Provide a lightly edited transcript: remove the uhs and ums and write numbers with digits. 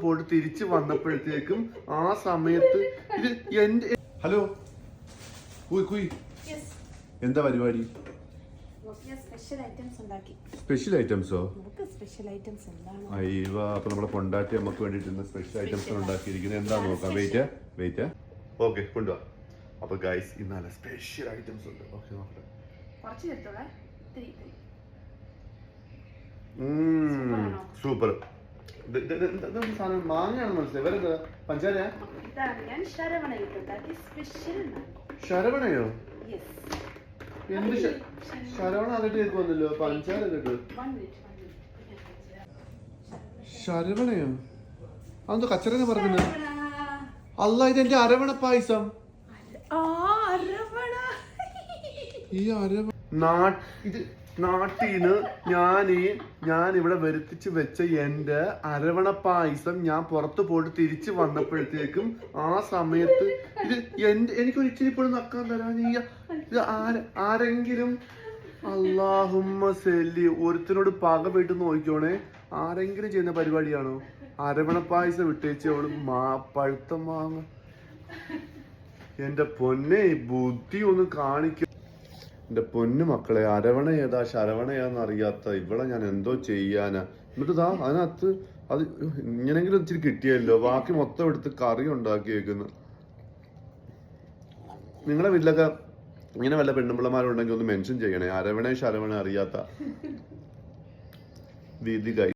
പോയിട്ട് തിരിച്ചു വന്നപ്പോഴത്തേക്കും ആ സമയത്ത് ഇത് എന്റെ ഹലോ എന്താ പരിപാടി? സ്പെഷ്യൽ ഐറ്റംസോ? അയ്യോ, അപ്പൊ നമ്മളെ കൊണ്ടാട്ടി നമുക്ക് വേണ്ടിട്ട് സ്പെഷ്യൽ ഐറ്റംസ് ഉണ്ടാക്കിയിരിക്കുന്നത്. എന്താ നോക്കാം. വെയിറ്റ് ഓക്കെ, കൊണ്ടുപോവാ. അപ്പൊ ഗൈസ്, ഇന്നലെ സ്പെഷ്യൽ ഐറ്റംസ് ഉണ്ട്. ഓക്കെ, നോക്കട്ടെ. സൂപ്പർ. സാധനം മാങ്ങയാണ് മനസ്സിലായി. വേറെ പഞ്ചാര? ശരവണയോ? എന്ത് ശരവണ അതിട്ട് കേൾക്കുമല്ലോ. പഞ്ചാര കേട്ടു. ശരവണയോ? അതെന്തോ കച്ചറന്ന് പറയുന്നത്? അല്ല, ഇതെന്റെ അരവണ പായസം. ഈ ഇത് നാട്ടീന്ന് ഞാൻ ഇവിടെ വരുത്തിച്ച് വെച്ച എന്റെ അരവണ പായസം ഞാൻ പുറത്തു പോയിട്ട് തിരിച്ചു വന്നപ്പോഴത്തേക്കും ആ സമയത്ത് ഇത് എനിക്കൊരു ഇച്ചിരി പോലും നക്കാൻ തരാൻ ഇത് ആരെങ്കിലും അല്ലാഹുമ്മ സല്ലി ഒരുത്തിനോട് പക വീട്ട് നോക്കിക്കോണേ. ആരെങ്കിലും ചെയ്യുന്ന പരിപാടിയാണോ? അരവണ പായസം വിട്ടേച്ച് അവള് പഴുത്ത മാങ്ങ. എന്റെ പൊന്നെ, ബുദ്ധി ഒന്ന് കാണിക്കും. എന്റെ പൊന്നു മക്കളെ, അരവണ ഏതാ ശരവണ ഏതാന്ന് അറിയാത്ത ഇവിടെ ഞാൻ എന്തോ ചെയ്യാനാ. എന്നിട്ട് അതിനകത്ത് അത് ഇങ്ങനെങ്കിലും ഇച്ചിരി കിട്ടിയല്ലോ. ബാക്കി മൊത്തം എടുത്ത് കറി ഉണ്ടാക്കി വെക്കുന്നു. നിങ്ങളുടെ വീട്ടിലൊക്കെ ഇങ്ങനെ വല്ല പെണ്ണുമ്പിള്ളമാരുണ്ടെങ്കിൽ ഒന്ന് മെൻഷൻ ചെയ്യണേ. അരവണ ശരവണ അറിയാത്ത ദീദി.